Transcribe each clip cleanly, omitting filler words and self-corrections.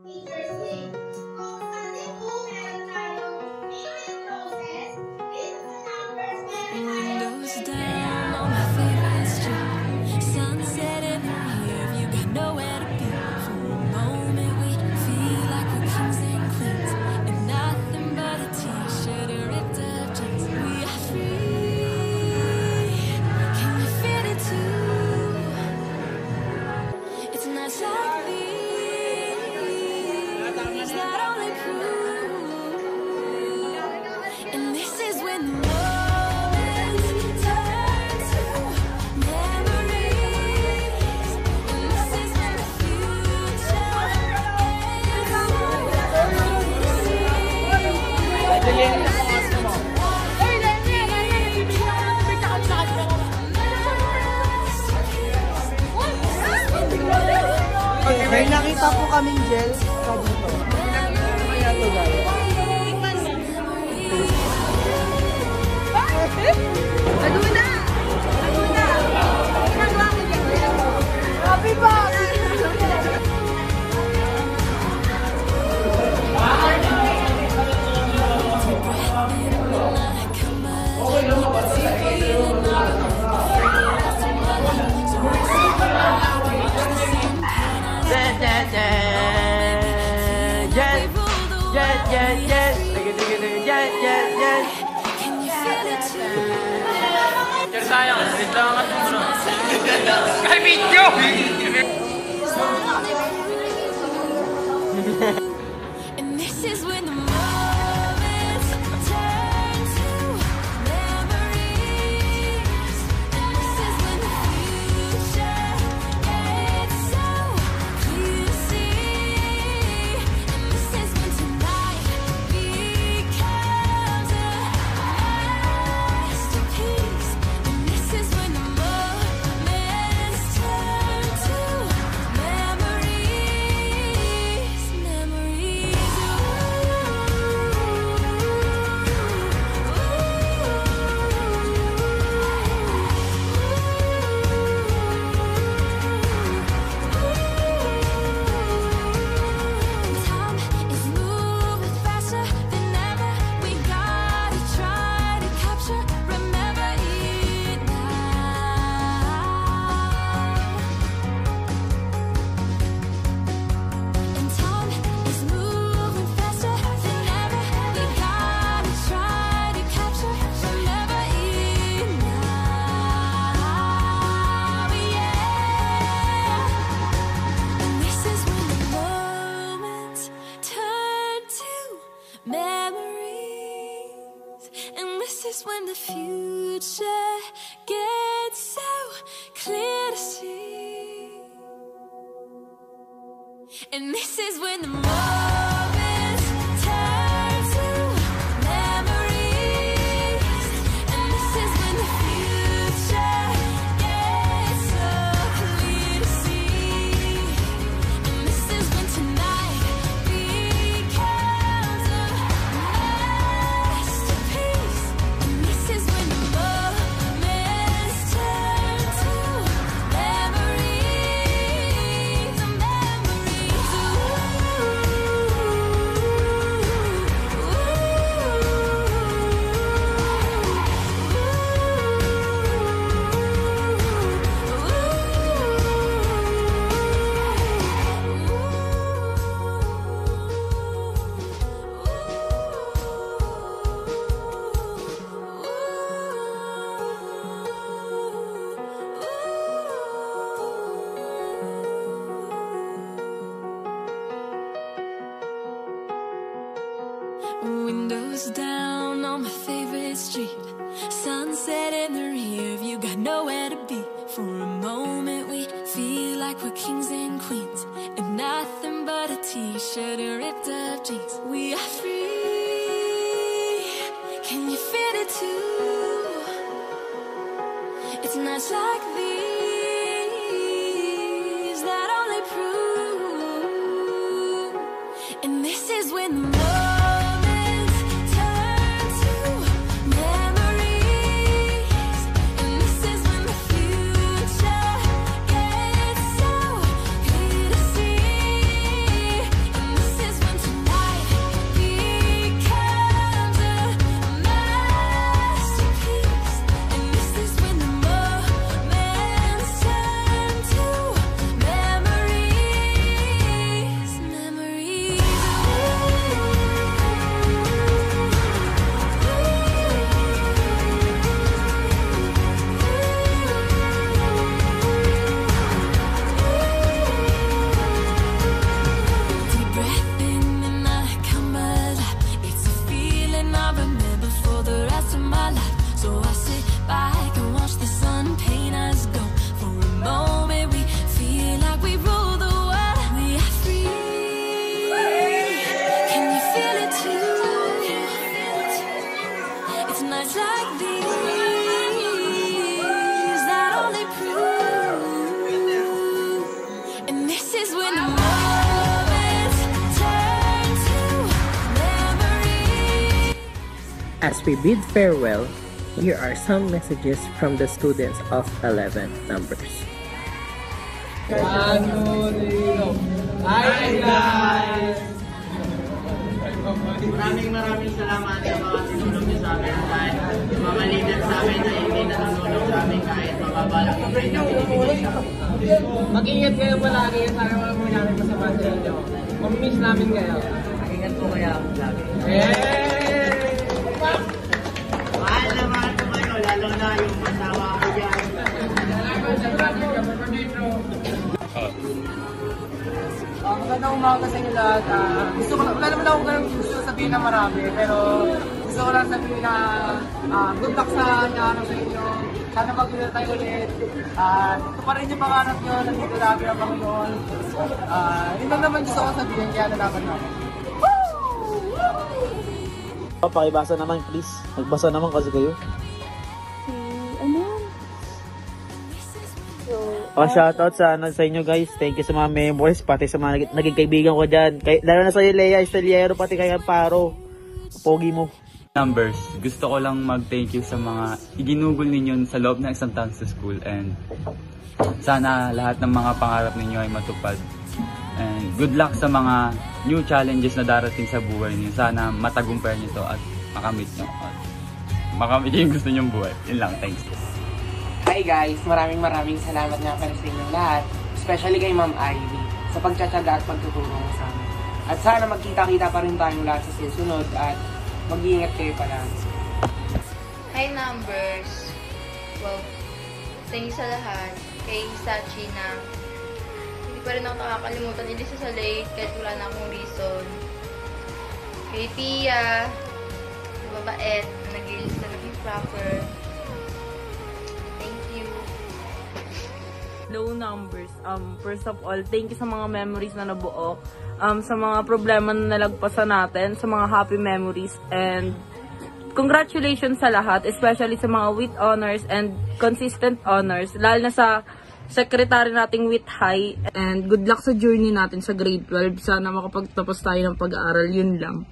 Interesting. Kung Sunday po meron tayong payment process, dito sa numbers meron tayong Windows down on my favorite street. Sunset in the rear view, got nowhere to be. For a moment we feel like we're kings and queens, and nothing but a t-shirt or ripped up jeans. We are free. Can you feel it too? It's nights like these that only prove. And this is when the moments turn to memories. And this is when the future May nakita po kaming gel sa dito. Kaya ito guys. Laguna! Laguna! Ginagawa ko dyan. Happy box! Sayang, dito lang ang tumuro. Kay video! And this is when the moments turn to memories. And this is when the future gets so clear to see. And this is when tonight becomes a masterpiece. And this is when the moments turn to memories. Memories. Time is moving faster than ever. We gotta try to capture, remember it now. And time is moving faster than ever. We gotta try to capture, remember it now. Yeah. And this is when the moments turn to memories. And this is when the future gets so clear to see. And this is when the moments turn to memories. And this is when the future gets so clear to see. And this is when tonight becomes a masterpiece. And this is when the moments turn to memories. Memories. Windows down on my favorite street. Sunset in the rear view, got nowhere to be. For a moment we feel like we're kings and queens, and nothing but a t-shirt and ripped up jeans. We are free. Can you feel it too? It's nights like these that only prove. And this is when the moments turn to memories. And this is when the future gets so clear to see. And is when the moments turn to memories. As we bid farewell, here are some messages from the students of 11 numbers. Hi guys! Maraming salamat sa mga sinunod niyo sa amin dahil mga leader sa amin na hindi natutulog sa amin kahit mababa lang ang grade na binibigay sa amin. Mag-ingat kayo palagi. Sana wala po namin masama sa inyo. Mamimiss namin kayo. Mag-ingat po kaya lagi. Mahal na mahal ko kayo, lalo na yung masawa ko dyan. Magandang umaga sa inyo lahat. Wala naman ako gusto sabihin na marami, pero gusto ko lang sabihin na good luck sa araw sa inyo. Sana mag-ulan tayo ulit. Ito pa rin yung pangarap nyo, nandito namin ang Panginoon. Yun lang naman gusto ko sabihin, kaya nalaman namin. Pakibasa naman please. Magbasa naman kasi kayo. Shoutout sa inyo guys. Thank you sa mga members, pati sa mga naging kaibigan ko dyan. Lalo na sa iyo, Lea, Esteliero, pati kay Amparo. Pogi mo. Numbers, gusto ko lang mag-thank you sa mga iginugol ninyo sa loob ng isang taon sa school, and sana lahat ng mga pangarap ninyo ay matupad. And good luck sa mga new challenges na darating sa buhay niyo. Sana matagumpayan niyo to at makamit niyo. Makamit yung gusto niyong buhay. Yun lang, thanks. Hi guys! Maraming salamat nga pala sa inyong lahat, especially kay Ma'am Ivy, sa pagtsatsaga at pagtutulong sa amin. At sana magkita-kita pa rin tayong lahat sa susunod at mag-iingat kayo palagi. Hi numbers! Well, thank you sa lahat. Kay Sachi na hindi pa rin ako nakakalimutan. Ilisa sa late kahit wala na akong reason. Kay Pia, mababait, nag-ilis na naging proper. Low numbers. First of all, thank you sa mga memories na nabuo, sa mga problema na nalagpasan natin, sa mga happy memories, and congratulations sa lahat, especially sa mga with honors and consistent honors, lalo na sa secretary nating with high, and good luck sa journey natin sa grade 12. Sana makapagtapos tayo ng pag-aaral, yun lang.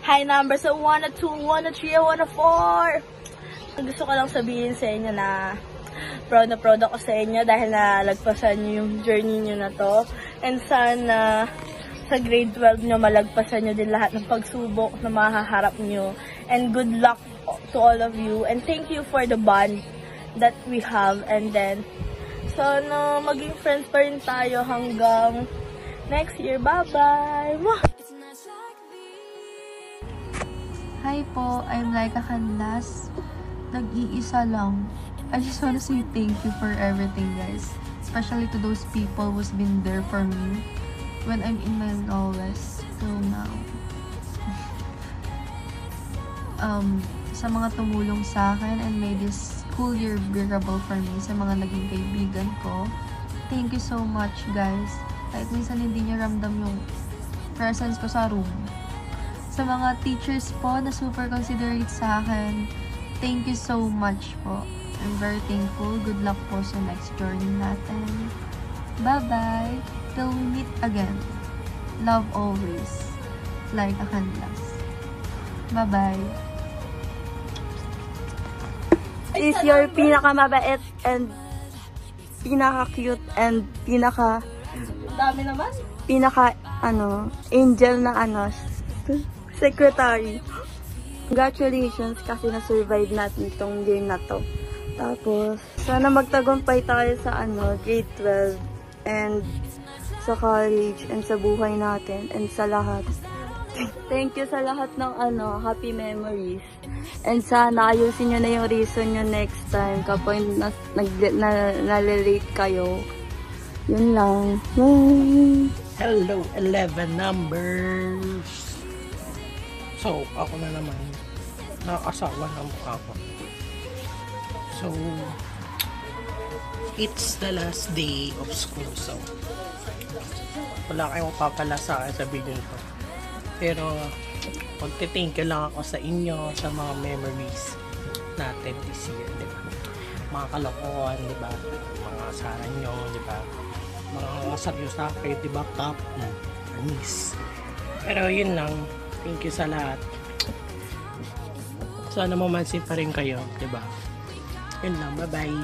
Hi numbers, so 1, 2, 1, 3, 1, 4. Gusto ko lang sabihin sa inyo na proud ako sa inyo dahil nalagpasan nyo yung journey nyo na to. And sana sa grade 12 nyo malagpasan nyo din lahat ng pagsubok na mahaharap nyo. And good luck to all of you. And thank you for the bond that we have. And then, sana maging friends pa rin tayo hanggang next year. Bye-bye! Hi po, I'm Laika Canlas. Nag-iisa lang. I just want to say thank you for everything, guys. Especially to those people who's been there for me when I'm in my lowest till now. Sa mga tumulong sa akin and made this school year bearable for me, sa mga naging kaibigan ko, thank you so much, guys. Kahit minsan hindi niyo ramdam yung presence ko sa room. Sa mga teachers po na super considerate sa akin, thank you so much po. I'm very thankful. Good luck po sa next journey natin. Bye-bye. Till we meet again. Love always. Like a Canlas. Bye-bye. Is your pinakamabait and pinaka-cute and dami naman? Angel na secretary. Congratulations kasi na-survive natin itong game na to. Tapos, sana magtagumpay tayo sa grade 12 and sa college and sa buhay natin and sa lahat. Thank you sa lahat ng happy memories. And sana ayusin nyo na yung reason nyo next time kapag nalilate kayo. Yun lang. Bye! Hello, 11 numbers! So, ako na naman. Nakakasawa ng mukha ko. So, it's the last day of school. So, wala kayong papala sa akin sa video ko. Pero, magte-thank you lang ako sa inyo sa mga memories natin this year, di ba? Mga kalokohan, di ba? Mga asaran nyo, di ba? Mga nakasaryo sa akin, di ba, Kap? Anis. Pero yun lang, thank you sa lahat. Sana mamansin pa rin kayo, di ba? Yun lang, bye-bye.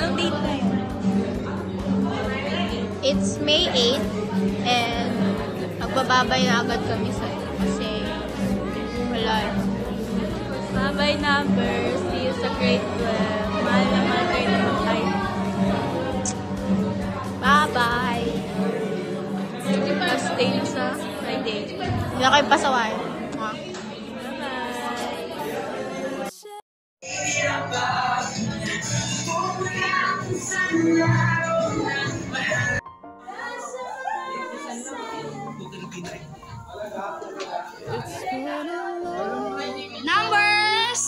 Anong date na yun? It's May 8 and magbababay na agad kami sa'yo kasi wala eh. Bye-bye numbers. See you sa grade 12. Mahal na mahal kayo naman kayo. Bye-bye! Stay nyo sa Friday. Hindi na kayo pasawayan. Numbers!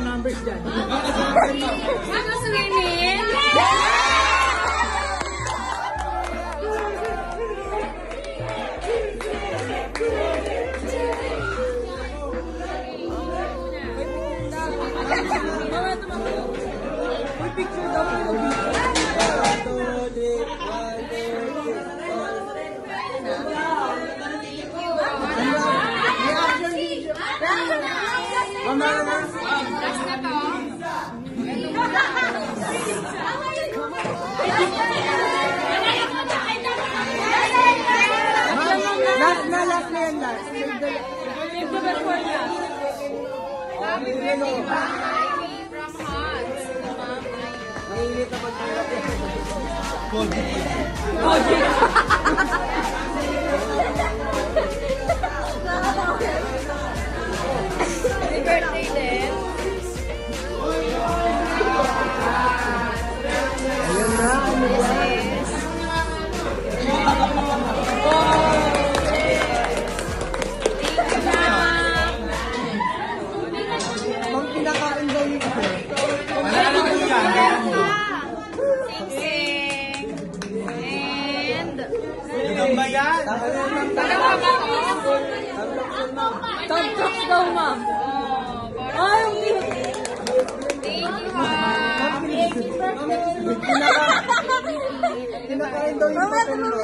Numbers dyan. Ano swimming? Last na yan, last. Save the best for last. From Hans. Mainit na pagkakap yan. Happy birthday din. Ayun na. Pang pinakain daw yung ito. And ba yan? Top daw, ma'am. Ay, Pinakain daw yung papel mo.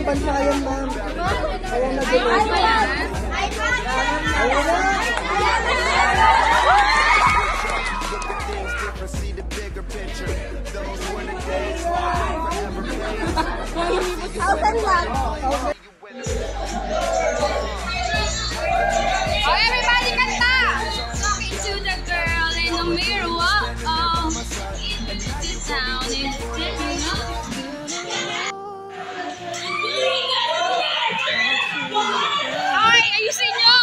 bansa yan, ma'am. Ayan na dito. Everybody kanta! Talking to the girl in the mirror. Oh, this town is taking up. Hoy, ayusin nyo!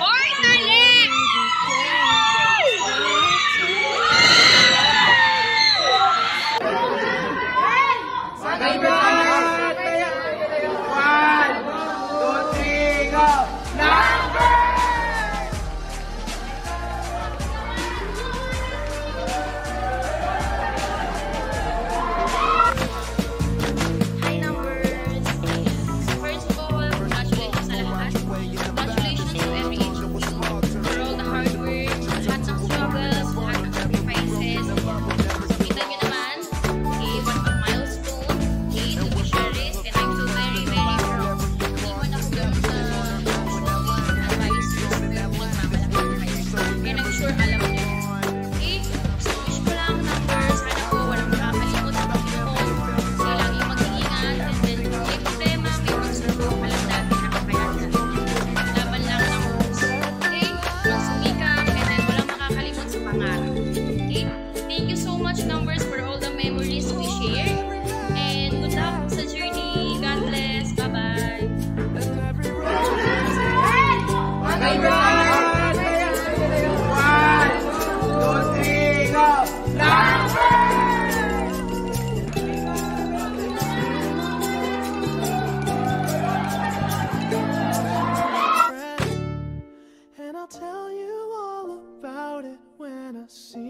Hoy, tali! And I'll tell you all about it when I see